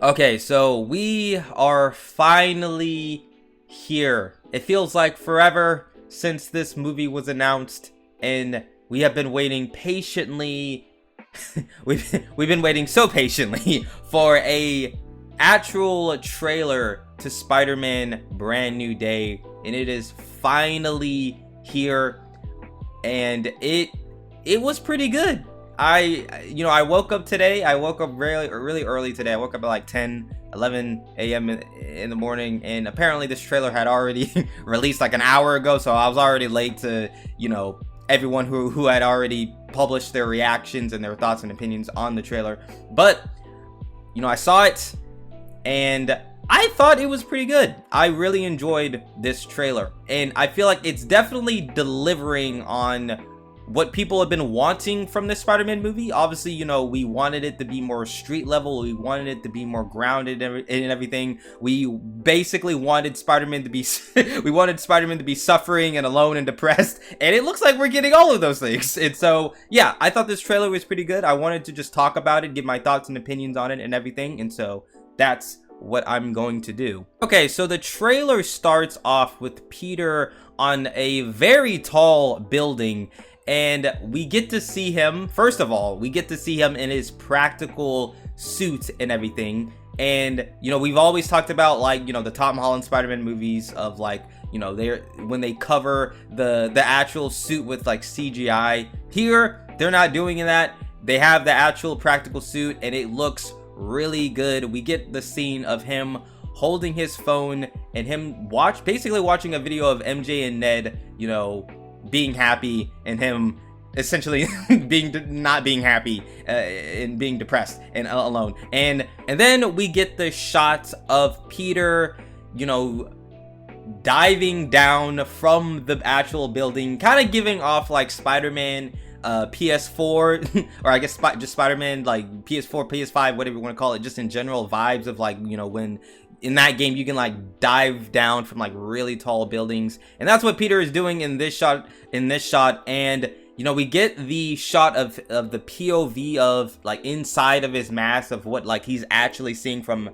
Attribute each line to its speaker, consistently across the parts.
Speaker 1: Okay, so we are finally here. It feels like forever since this movie was announced, and we have been waiting patiently. we've been waiting so patiently for a actual trailer to Spider-Man Brand New Day, and it is finally here, and it was pretty good. I woke up today. I woke up really early today. I woke up at like 11 a.m. in the morning, and apparently this trailer had already released like an hour ago, so I was already late to, everyone who had already published their reactions and their thoughts and opinions on the trailer. But, I saw it, and I thought it was pretty good. I really enjoyed this trailer, and I feel like it's definitely delivering on what people have been wanting from this Spider-Man movie. Obviously, we wanted it to be more street level. We wanted it to be more grounded and everything. We basically wanted Spider-Man to be suffering and alone and depressed. And it looks like we're getting all of those things. And so, yeah, I thought this trailer was pretty good. I wanted to just talk about it, give my thoughts and opinions on it and everything. And so that's what I'm going to do. Okay, so the trailer starts off with Peter on a very tall building, and we get to see him. First of all, we get to see him in his practical suit and everything. And we've always talked about, like, the Tom Holland Spider-Man movies of, like, when they cover the actual suit with like CGI. Here they're not doing that. They have the actual practical suit, and it looks really good. We get the scene of him holding his phone and him basically watching a video of MJ and Ned, being happy, and him essentially not being happy and being depressed and alone. And then we get the shots of Peter, diving down from the actual building, kind of giving off like Spider-Man PS4 or I guess just Spider-Man like PS4, PS5, whatever you want to call it, just in general vibes of like, when in that game you can like dive down from like really tall buildings. And that's what Peter is doing in this shot. And we get the shot of the POV of like inside of his mask of what like he's actually seeing from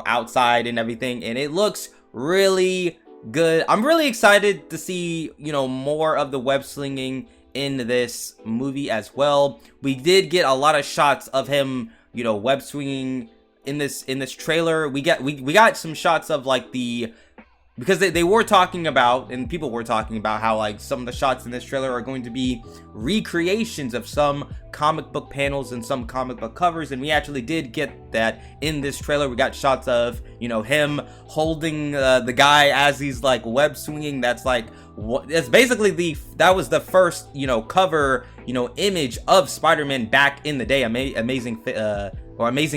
Speaker 1: outside and everything, and it looks really good. I'm really excited to see more of the web slinging in this movie as well. We did get a lot of shots of him web swinging in this trailer. We got some shots of like because they were talking about, and people were talking about how like some of the shots in this trailer are going to be recreations of some comic book panels and some comic book covers, and we actually did get that in this trailer. We got shots of him holding the guy as he's like web swinging. That's like it's basically that was the first cover image of Spider-Man back in the day, Amazing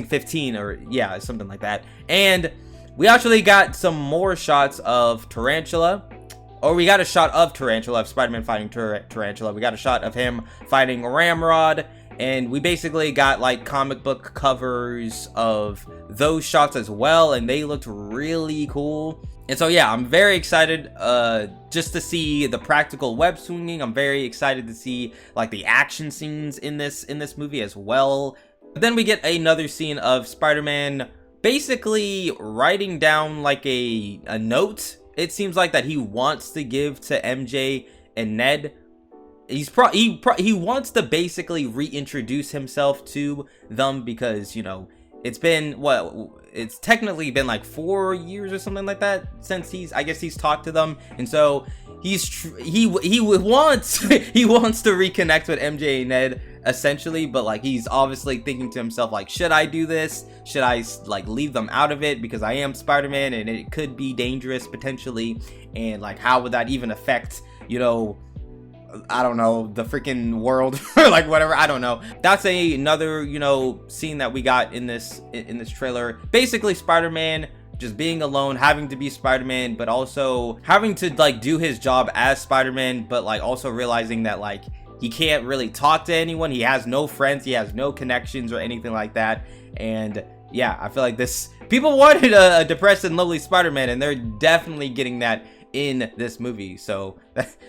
Speaker 1: 15, or yeah, something like that. And we actually got some more shots of Tarantula. Or we got a shot of Tarantula, of Spider-Man fighting Tarantula. We got a shot of him fighting Ramrod. And we basically got like comic book covers of those shots as well. And they looked really cool. And so yeah, I'm very excited just to see the practical web swinging. I'm very excited to see like the action scenes in this movie as well. But then we get another scene of Spider-Man basically writing down like a note. It seems like that he wants to give to MJ and Ned. He wants to basically reintroduce himself to them because it's been it's technically been like 4 years or something like that since he's talked to them, and so he wants to reconnect with MJ and Ned essentially, but like he's obviously thinking to himself like, should I do this? Should I like leave them out of it because I am Spider-Man and it could be dangerous potentially, and like how would that even affect I don't know, the freaking world or like whatever, I don't know. That's another scene that we got in this trailer. Basically Spider-Man just being alone, having to be Spider-Man, but also having to like do his job as Spider-Man, but like also realizing that like he can't really talk to anyone. He has no friends, he has no connections or anything like that. And yeah, I feel like people wanted a depressed and lonely Spider-Man, and they're definitely getting that in this movie. So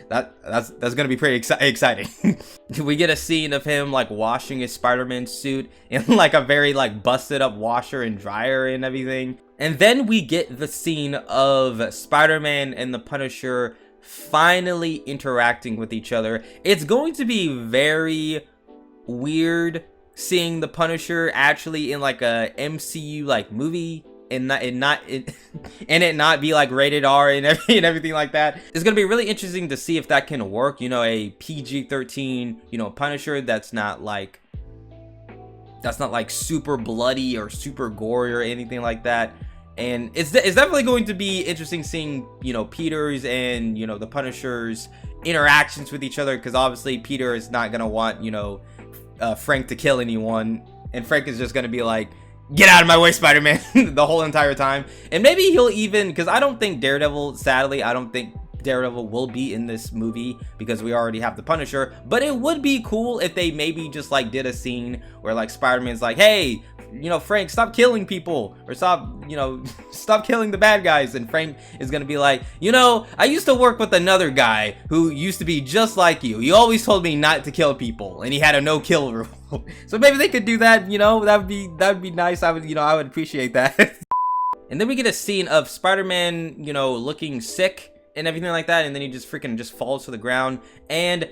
Speaker 1: that's gonna be pretty exciting. We get a scene of him like washing his Spider-Man suit in like a very like busted up washer and dryer and everything. And then we get the scene of Spider-Man and the Punisher finally interacting with each other. It's going to be very weird seeing the Punisher actually in like a MCU like movie and it not be like rated R and everything like that. It's gonna be really interesting to see if that can work. You know, a PG-13, you know, Punisher that's not like super bloody or super gory or anything like that. And it's definitely going to be interesting seeing, you know, Peter's and, you know, the Punisher's interactions with each other, because obviously Peter is not gonna want, you know, Frank to kill anyone, and Frank is just gonna be like, get out of my way, Spider-Man, the whole entire time. And maybe he'll even, because I don't think Daredevil, sadly, I don't think Daredevil will be in this movie because we already have the Punisher. But it would be cool if they maybe just like did a scene where like Spider-Man's like, hey, you know, Frank, stop killing people, or stop, you know, stop killing the bad guys. And Frank is gonna be like, you know, I used to work with another guy who used to be just like you. He always told me not to kill people, and he had a no-kill rule. So maybe they could do that, you know, that would be nice. I would appreciate that. And then we get a scene of Spider-Man, you know, looking sick and everything like that, and then he just freaking just falls to the ground. And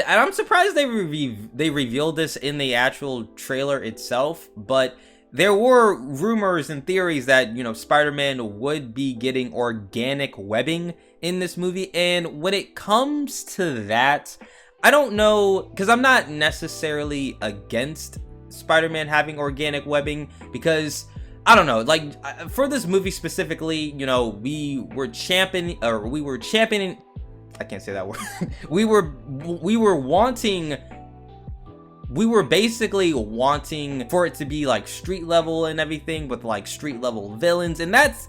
Speaker 1: I'm surprised they revealed this in the actual trailer itself, but there were rumors and theories that, you know, Spider-Man would be getting organic webbing in this movie. And when it comes to that, I don't know, because I'm not necessarily against Spider-Man having organic webbing, because I don't know, like for this movie specifically, you know, we were championing, I can't say that word. we were basically wanting for it to be like street level and everything, with like street level villains, and that's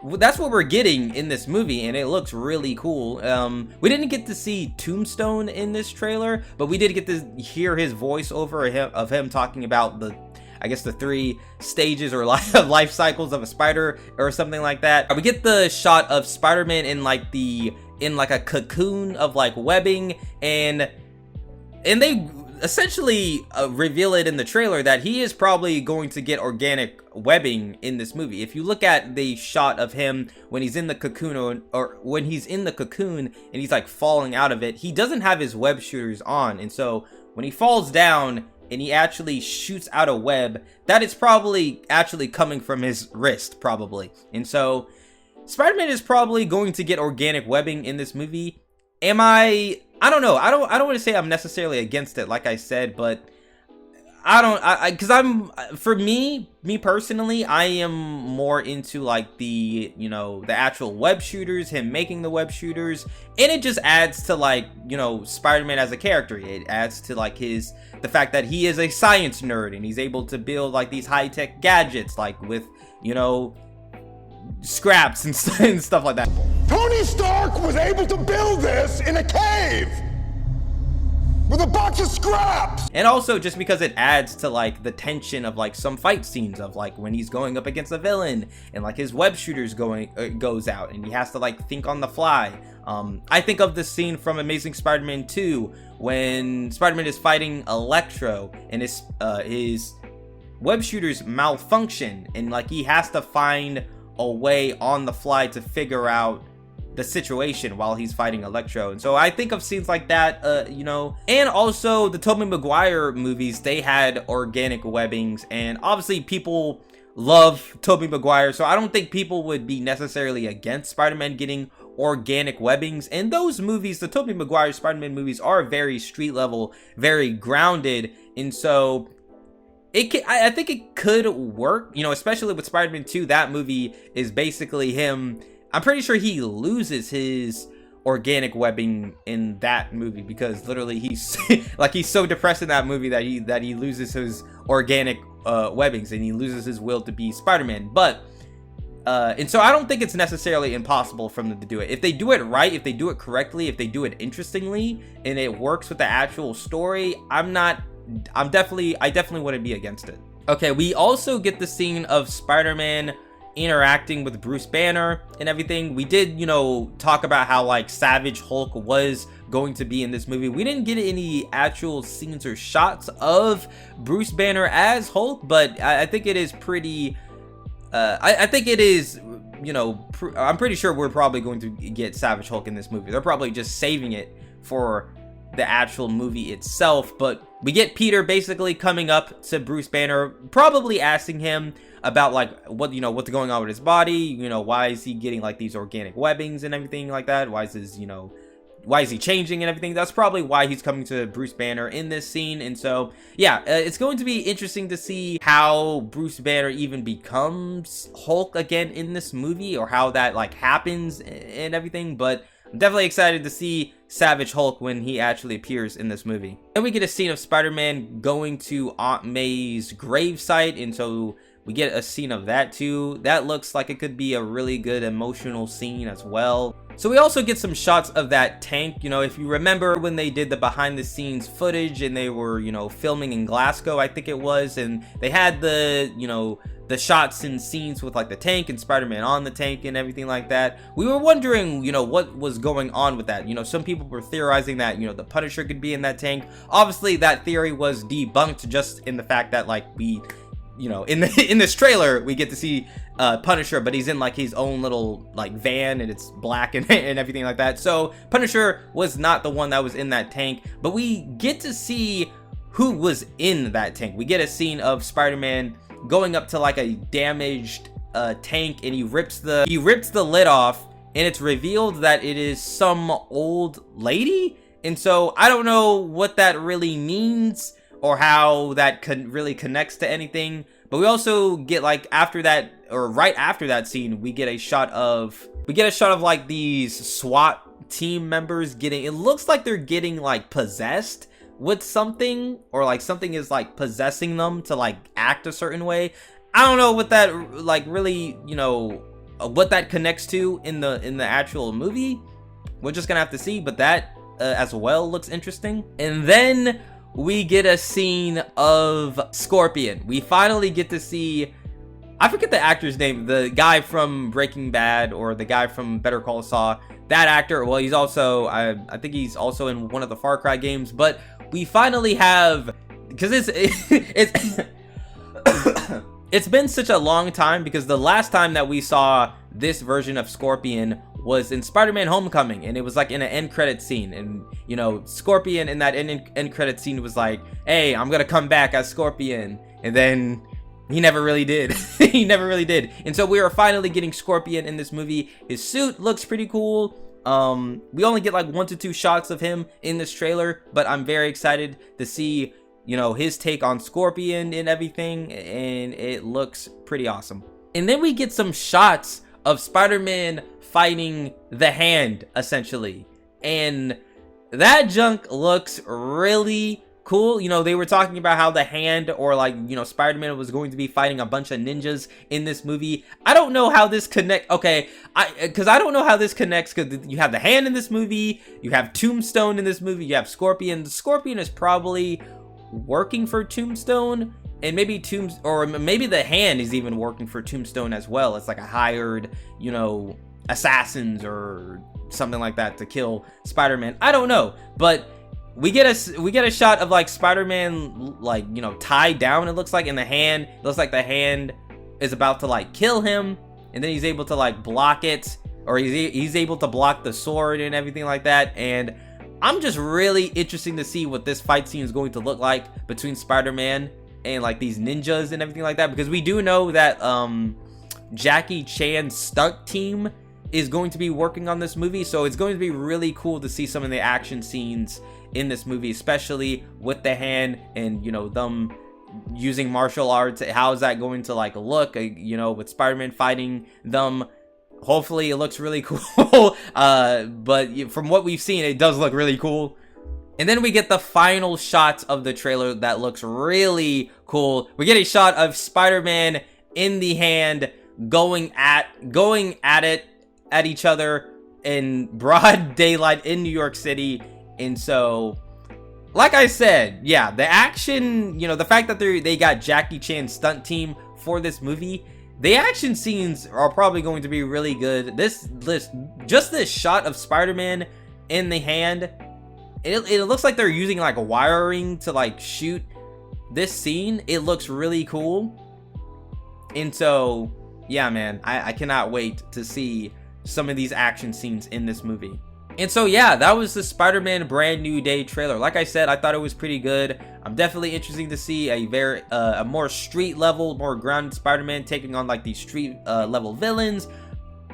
Speaker 1: what we're getting in this movie, and it looks really cool. We didn't get to see Tombstone in this trailer, but we did get to hear his voiceover of him talking about I guess the 3 stages or life cycles of a spider or something like that. We get the shot of Spider-Man in like a cocoon of like webbing, and they essentially reveal it in the trailer that he is probably going to get organic webbing in this movie. If you look at the shot of him when he's in the cocoon, or when he's in the cocoon and he's like falling out of it, he doesn't have his web shooters on, and so when he falls down and he actually shoots out a web, that is probably actually coming from his wrist, probably. And so Spider-Man is probably going to get organic webbing in this movie. I don't know. I don't want to say I'm necessarily against it, like I said, but for me personally, I am more into like the, you know, the actual web shooters, him making the web shooters, and it just adds to like, you know, Spider-Man as a character. It adds to like the fact that he is a science nerd and he's able to build like these high-tech gadgets, like with, you know, scraps and stuff like that.
Speaker 2: Tony Stark was able to build this in a cave with a box of scraps.
Speaker 1: And also just because it adds to like the tension of like some fight scenes of like when he's going up against a villain and like his web shooters goes out and he has to like think on the fly. I think of the scene from Amazing Spider-Man 2 when Spider-Man is fighting Electro and his web shooters malfunction, and like he has to find a way on the fly to figure out the situation while he's fighting Electro. And so I think of scenes like that, you know. And also the Tobey Maguire movies, they had organic webbings, and obviously people love Tobey Maguire, so I don't think people would be necessarily against Spider-Man getting organic webbings. And those movies, the Tobey Maguire Spider-Man movies, are very street level, very grounded, and so I think it could work, you know, especially with Spider-Man 2. That movie is basically him. I'm pretty sure he loses his organic webbing in that movie, because literally he's like, he's so depressed in that movie that he loses his organic webbings, and he loses his will to be Spider-Man. But and so I don't think it's necessarily impossible for them to do it. If they do it right, if they do it correctly, if they do it interestingly, and it works with the actual story, I definitely wouldn't be against it. Okay, we also get the scene of Spider-Man interacting with Bruce Banner and everything. We did, you know, talk about how like Savage Hulk was going to be in this movie. We didn't get any actual scenes or shots of Bruce Banner as Hulk, but I think it is pretty I think it is, you know, I'm pretty sure we're probably going to get Savage Hulk in this movie. They're probably just saving it for the actual movie itself. But we get Peter basically coming up to Bruce Banner, probably asking him about like what, you know, what's going on with his body, you know, why is he getting like these organic webbings and everything like that, why is his, you know, why is he changing and everything. That's probably why he's coming to Bruce Banner in this scene. And so yeah, it's going to be interesting to see how Bruce Banner even becomes Hulk again in this movie, or how that like happens and everything. But I'm definitely excited to see Savage Hulk when he actually appears in this movie. And we get a scene of Spider-Man going to Aunt May's gravesite, and so we get a scene of that too. That looks like it could be a really good emotional scene as well. So we also get some shots of that tank. You know, if you remember when they did the behind the scenes footage and they were, you know, filming in Glasgow, I think it was, and they had the, you know, the shots and scenes with like the tank and Spider-Man on the tank and everything like that. We were wondering, you know, what was going on with that. You know, some people were theorizing that, you know, the Punisher could be in that tank. Obviously that theory was debunked just in the fact that like we, you know, in this trailer we get to see Punisher, but he's in like his own little like van and it's black and everything like that. So Punisher was not the one that was in that tank, but we get to see who was in that tank. We get a scene of Spider-Man going up to like a damaged tank, and he rips the lid off, and it's revealed that it is some old lady. And so I don't know what that really means or how that really connects to anything. But we also get like after that, or right after that scene, we get a shot of like these SWAT team members getting, it looks like they're getting like possessed with something, or like something is like possessing them to like act a certain way. I don't know what that like really, you know, what that connects to in the actual movie. We're just gonna have to see, but that as well looks interesting. And then we get a scene of Scorpion. We finally get to see, I forget the actor's name, the guy from Breaking Bad or the guy from Better Call Saul. That actor, well, he's also, I think he's also in one of the Far Cry games. But we finally have, because it's been such a long time, because the last time that we saw this version of Scorpion was in Spider-Man Homecoming, and it was like in an end credit scene, and you know, Scorpion in that end credit scene was like, hey, I'm gonna come back as Scorpion, and then he never really did. He never really did. And so we are finally getting Scorpion in this movie. His suit looks pretty cool. We only get like 1 to 2 shots of him in this trailer, but I'm very excited to see, you know, his take on Scorpion and everything, and it looks pretty awesome. And then we get some shots of Spider-Man fighting the Hand, essentially, and that junk looks really cool. You know, they were talking about how the Hand, or like, you know, Spider-Man was going to be fighting a bunch of ninjas in this movie. I don't know how this connects. Okay, because I don't know how this connects, because you have the Hand in this movie, you have Tombstone in this movie, you have Scorpion. The Scorpion is probably working for Tombstone, and maybe maybe the Hand is even working for Tombstone as well. It's like a hired, you know, assassins or something like that to kill Spider-Man. I don't know, but we get a shot of like Spider-Man, like, you know, tied down, it looks like, in the Hand. It looks like the Hand is about to like kill him, and then he's able to like block it, or he's able to block the sword and everything like that. And I'm just really interested to see what this fight scene is going to look like between Spider-Man and like these ninjas and everything like that, because we do know that Jackie Chan's stunt team is going to be working on this movie. So it's going to be really cool to see some of the action scenes in this movie, especially with the Hand and, you know, them using martial arts. How is that going to like look, you know, with Spider-Man fighting them? Hopefully it looks really cool. But from what we've seen, it does look really cool. And then we get the final shot of the trailer that looks really cool. We get a shot of Spider-Man in the Hand going at it at each other in broad daylight in New York City. And so, like I said, yeah, the action, you know, the fact that they got Jackie Chan's stunt team for this movie, The action scenes are probably going to be really good. Just this shot of Spider-Man in the hand, it looks like they're using like wiring to like shoot this scene. It looks really cool. And so, yeah, man, I cannot wait to see some of these action scenes in this movie. And so, yeah, that was the Spider-Man Brand New Day trailer. Like I said, I thought it was pretty good. I'm definitely interested to see a more street level, more grounded Spider-Man taking on like these street level villains.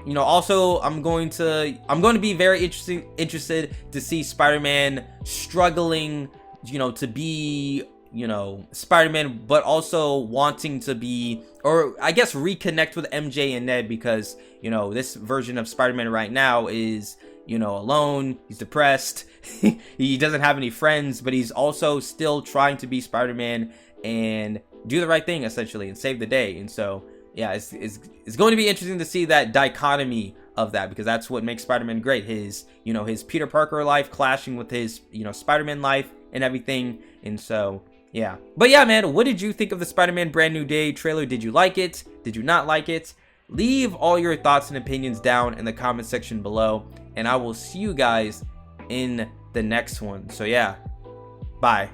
Speaker 1: You know, also I'm going to be very interested to see Spider-Man struggling, you know, to be, you know, Spider-Man, but also wanting to be, or I guess reconnect with MJ and Ned, because, you know, this version of Spider-Man right now is, you know, alone, he's depressed, he doesn't have any friends, but he's also still trying to be Spider-Man and do the right thing, essentially, and save the day. And so, yeah, it's going to be interesting to see that dichotomy of that, because that's what makes Spider-Man great. His, you know, his Peter Parker life clashing with his, you know, Spider-Man life and everything. And so, yeah. But yeah, man, what did you think of the Spider-Man Brand New Day trailer? Did you like it? Did you not like it? Leave all your thoughts and opinions down in the comment section below, and I will see you guys in the next one. So yeah, bye.